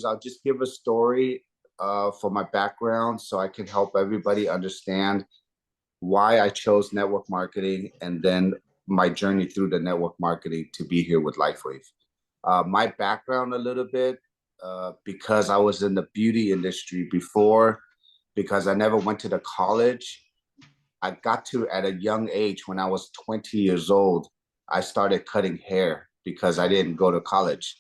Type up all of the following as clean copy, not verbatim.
I'll just give a story for my background so I can help everybody understand why I chose network marketing and then my journey through the network marketing to be here with LifeWave. My background a little bit, because I was in the beauty industry before, because I never went to the college. I got to, at a young age, when I was 20 years old, I started cutting hair because I didn't go to college.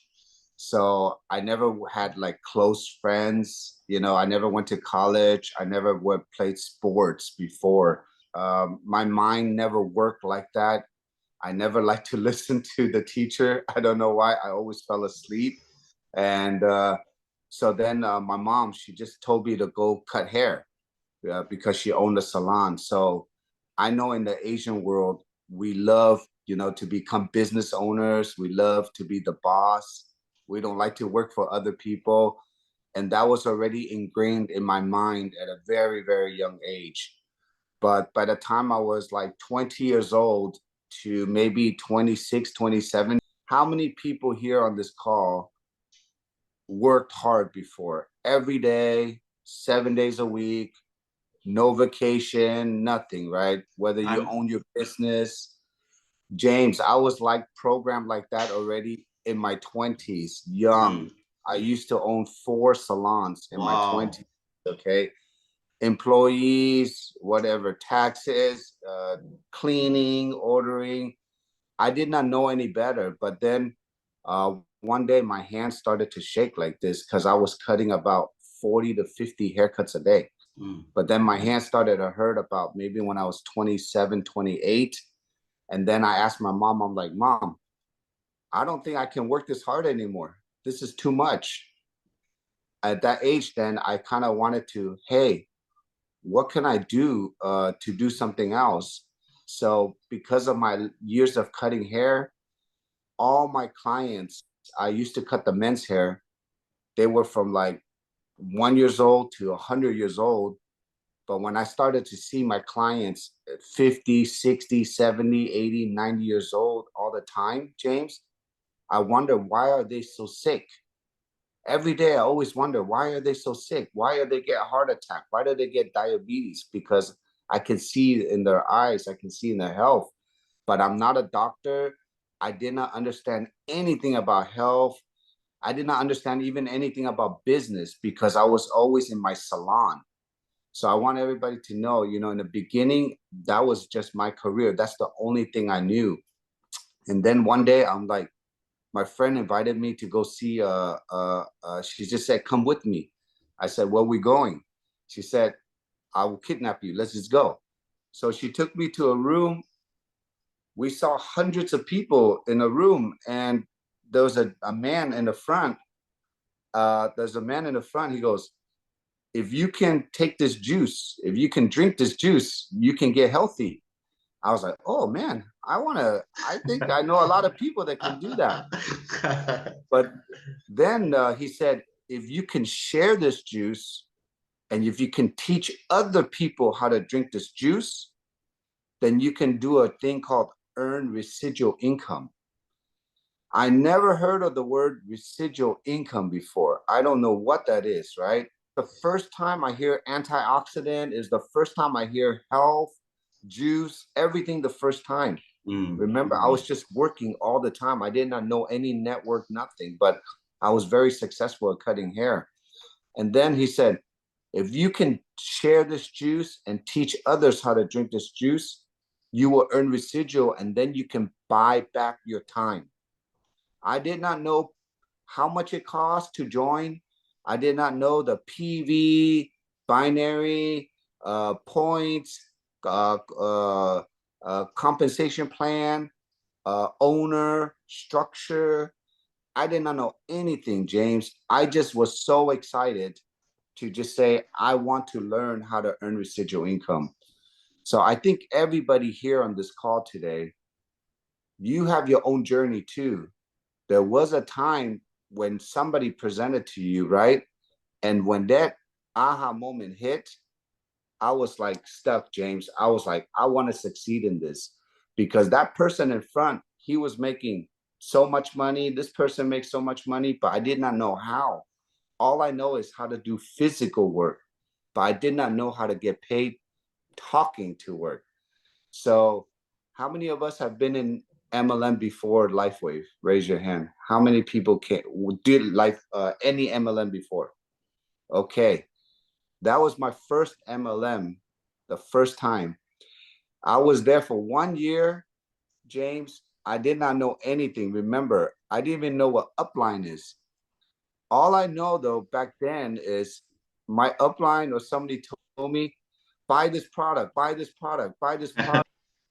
So I never had like close friends. I never went to college. I never played sports before. My mind never worked like that. I never liked to listen to the teacher. I don't know why. I always fell asleep. And so then my mom, she just told me to go cut hair because she owned a salon. So I know in the Asian world, we love, to become business owners. We love to be the boss. We don't like to work for other people. And that was already ingrained in my mind at a very, very young age. But by the time I was like 20 years old to maybe 26, 27, how many people here on this call worked hard before? Every day, 7 days a week, no vacation, nothing, right? Whether you I'm own your business. James, I was like programmed like that already in my 20s, young. I used to own 4 salons in my wow. 20s, okay? Employees, whatever, taxes, cleaning, ordering. I did not know any better. But then one day my hands started to shake like this because I was cutting about 40 to 50 haircuts a day. But then my hands started to hurt about maybe when I was 27, 28. And then I asked my mom, I'm like, Mom, I don't think I can work this hard anymore. This is too much. At that age, then I kind of wanted to, hey, what can I do to do something else? So because of my years of cutting hair, all my clients, I used to cut the men's hair. They were from like 1 years old to 100 years old. But when I started to see my clients at 50, 60, 70, 80, 90 years old all the time, James, I wonder, why are they so sick? Every day I always wonder, why are they so sick? Why do they get a heart attack? Why do they get diabetes? Because I can see in their eyes, I can see in their health, but I'm not a doctor. I did not understand anything about health. I did not understand even anything about business because I was always in my salon. So I want everybody to know, in the beginning, that was just my career. That's the only thing I knew. And then one day I'm like, my friend invited me to go see, she just said, come with me. I said, where are we going? She said, I will kidnap you. Let's just go. So she took me to a room. We saw hundreds of people in a room, and there was a man in the front. There's a man in the front. He goes, if you can take this juice, if you can drink this juice, you can get healthy. I was like, oh man, I think I know a lot of people that can do that. But then he said, if you can share this juice and if you can teach other people how to drink this juice, then you can do a thing called earn residual income. I never heard of the word residual income before. I don't know what that is, right? The first time I hear antioxidant is the first time I hear health, juice, everything the first time. Remember, I was just working all the time. I did not know any network, nothing, but I was very successful at cutting hair. And then he said, if you can share this juice and teach others how to drink this juice, you will earn residual and then you can buy back your time. I did not know how much it cost to join. I did not know the PV, binary, points, compensation plan, owner, structure. I did not know anything, James. I just was so excited to just say, I want to learn how to earn residual income. So I think everybody here on this call today, you have your own journey too. There was a time when somebody presented to you, right? And when that aha moment hit, I was like stuck, James. I was like, I want to succeed in this because that person in front, he was making so much money. This person makes so much money, but I did not know how. all I know is how to do physical work, but I did not know how to get paid talking to work. So how many of us have been in MLM before LifeWave? Raise your hand. How many people did any MLM before? Okay. That was my first MLM, the first time. I was there for 1 year, James. I did not know anything. Remember, I didn't even know what upline is. All I know though back then is my upline or somebody told me, buy this product, buy this product, buy this product.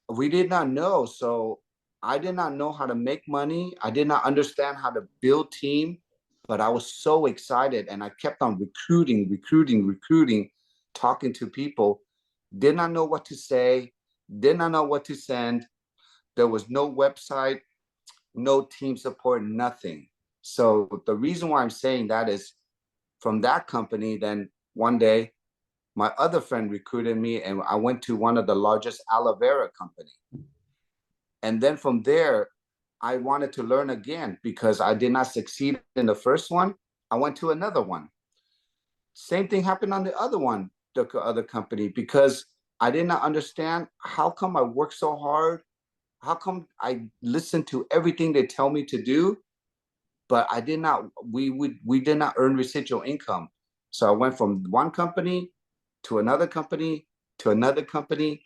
We did not know. So I did not know how to make money. I did not understand how to build team, but I was so excited and I kept on recruiting, talking to people. Did not know what to say, did not know what to send. There was no website, no team support, nothing. So the reason why I'm saying that is from that company, then one day my other friend recruited me and I went to one of the largest aloe vera company. And then from there, I wanted to learn again because I did not succeed in the first one. I went to another one. Same thing happened on the other one, the other company, because I did not understand how come I work so hard. How come I listen to everything they tell me to do, but I did not, we did not earn residual income. So I went from one company to another company, to another company,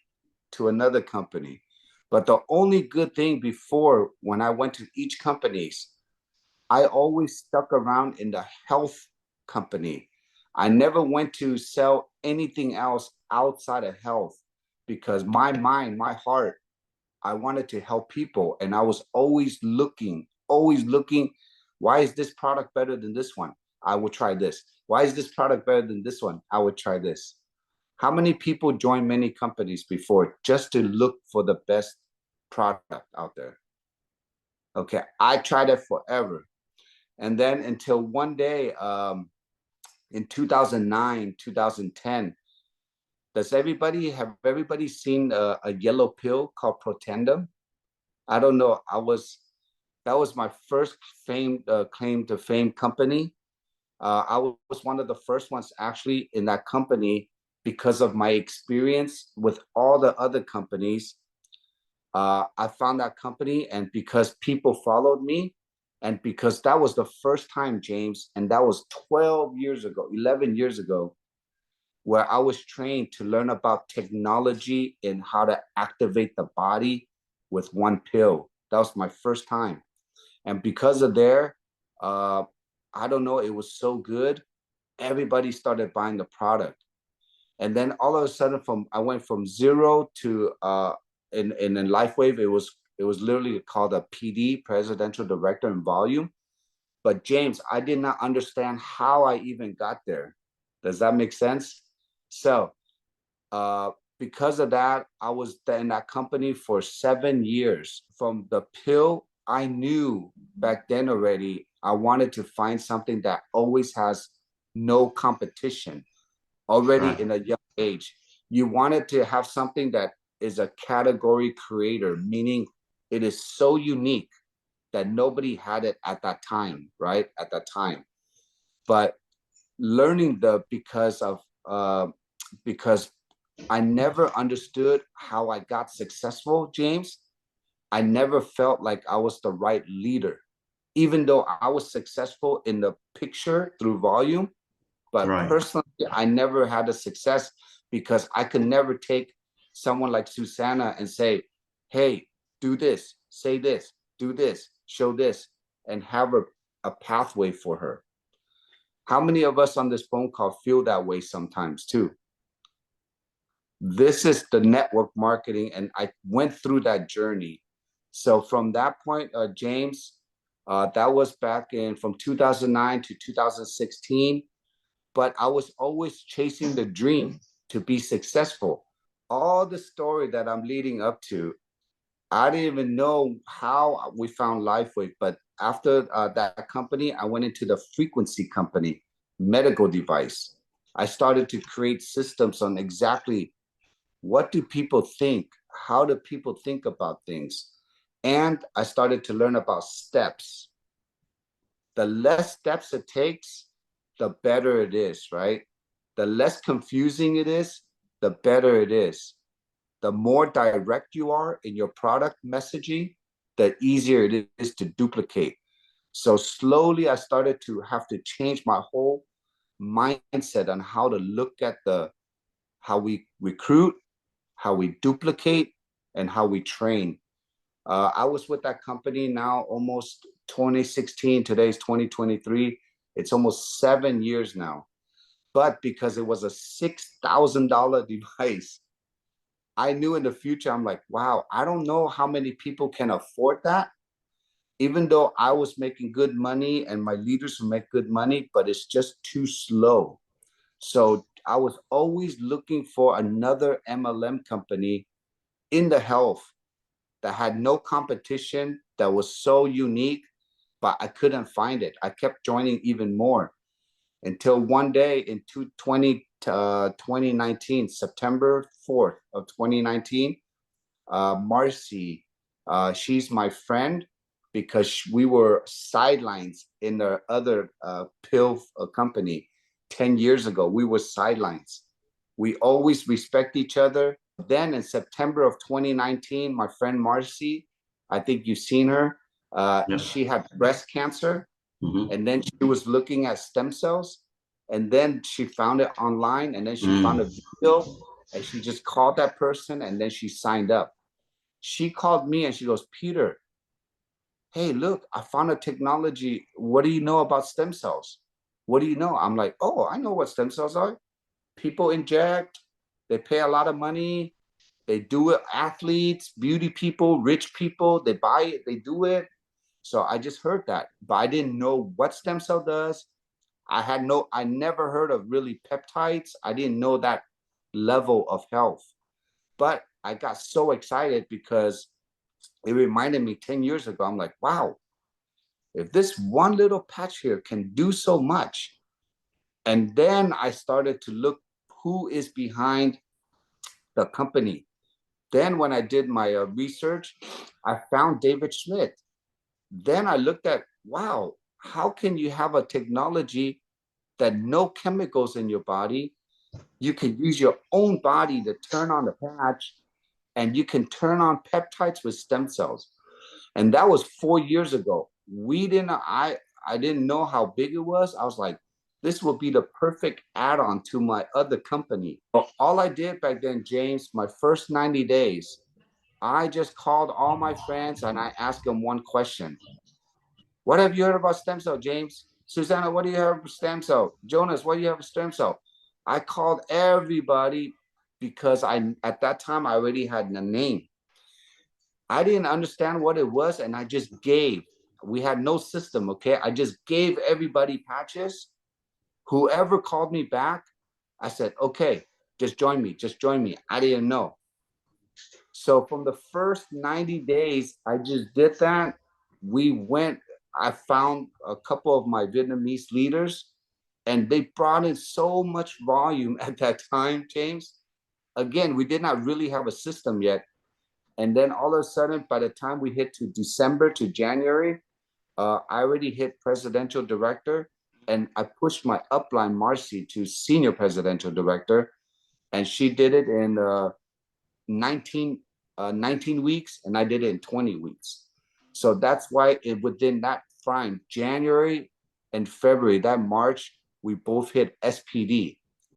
to another company. But the only good thing before when I went to each companies, I always stuck around in the health company. I never went to sell anything else outside of health because my mind, my heart, I wanted to help people. And I was always looking, why is this product better than this one? I would try this. Why is this product better than this one? I would try this. How many people join many companies before just to look for the best product out there? Okay, I tried it forever. And then until one day in 2009, 2010, have everybody seen a yellow pill called Protandim? I don't know. That was my first claim to fame company. I was one of the first ones actually in that company because of my experience with all the other companies. I found that company, and because people followed me, and because that was the first time, James, and that was 12 years ago, 11 years ago, where I was trained to learn about technology and how to activate the body with one pill. That was my first time. And because of there, I don't know, it was so good. Everybody started buying the product. And then all of a sudden I went from zero to in LifeWave, it was literally called a PD, Presidential Director in Volume. But James, I did not understand how I even got there. Does that make sense? So because of that, I was in that company for 7 years. From the pill, I knew back then already, I wanted to find something that always has no competition already in a young age. You wanted to have something that is a category creator, meaning it is so unique that nobody had it at that time, right? At that time. But learning because I never understood how I got successful, James. I never felt like I was the right leader, even though I was successful in the picture through volume. But personally, I never had a success because I could never take someone like Susanna and say, hey, do this, say this, do this, show this, and have a pathway for her. How many of us on this phone call feel that way sometimes too? This is the network marketing, and I went through that journey. So from that point, James, that was back in from 2009 to 2016. But I was always chasing the dream to be successful. All the story that I'm leading up to, I didn't even know how we found LifeWave. But after that company, I went into the frequency company, medical device. I started to create systems on exactly what do people think? How do people think about things? And I started to learn about steps. The less steps it takes, the better it is, right? The less confusing it is, the better it is. The more direct you are in your product messaging, the easier it is to duplicate. So slowly I started to have to change my whole mindset on how to look at how we recruit, how we duplicate, and how we train. I was with that company now almost 2016. Today's 2023. It's almost 7 years now. But because it was a $6,000 device, I knew in the future, I'm like, wow, I don't know how many people can afford that. Even though I was making good money and my leaders would make good money, but it's just too slow. So I was always looking for another MLM company in the health that had no competition, that was so unique, but I couldn't find it. I kept joining even more until one day in 2019, September 4th of 2019, Marcy, she's my friend because we were sidelines in the other pill company 10 years ago. We were sidelines. We always respect each other. Then in September of 2019, my friend Marcy, I think you've seen her, she had breast cancer. And then she was looking at stem cells, and then she found it online, and then she found a video, and she just called that person, and then she signed up. She called me and she goes, Peter, hey, look, I found a technology. What do you know about stem cells? What do you know? I'm like, oh, I know what stem cells are. People inject, they pay a lot of money, they do it. Athletes, beauty people, rich people, they buy it, they do it. So I just heard that, but I didn't know what stem cell does. I never heard of really peptides. I didn't know that level of health. But I got so excited because it reminded me 10 years ago. I'm like, wow, if this one little patch here can do so much. And then I started to look who is behind the company. Then when I did my research, I found David Schmidt. Then I looked at, wow, how can you have a technology that no chemicals in your body? You can use your own body to turn on the patch, and you can turn on peptides with stem cells. And that was 4 years ago. I didn't know how big it was. I was like, this will be the perfect add-on to my other company. But all I did back then, James, my first 90 days, I just called all my friends and I asked them one question. What have you heard about stem cell, James? Susanna, what do you have about stem cell? Jonas, what do you have about stem cell? I called everybody because at that time I already had a name. I didn't understand what it was, and I just gave. We had no system, okay? I just gave everybody patches. Whoever called me back, I said, okay, just join me, just join me. I didn't know. So from the first 90 days, I just did that. I found a couple of my Vietnamese leaders, and they brought in so much volume at that time, James. Again, we did not really have a system yet. And then all of a sudden, by the time we hit to December to January, I already hit presidential director, and I pushed my upline, Marcy, to senior presidential director. And she did it in 19, 19 weeks, and I did it in 20 weeks. So that's why within that frame, January and February, that March, we both hit SPD.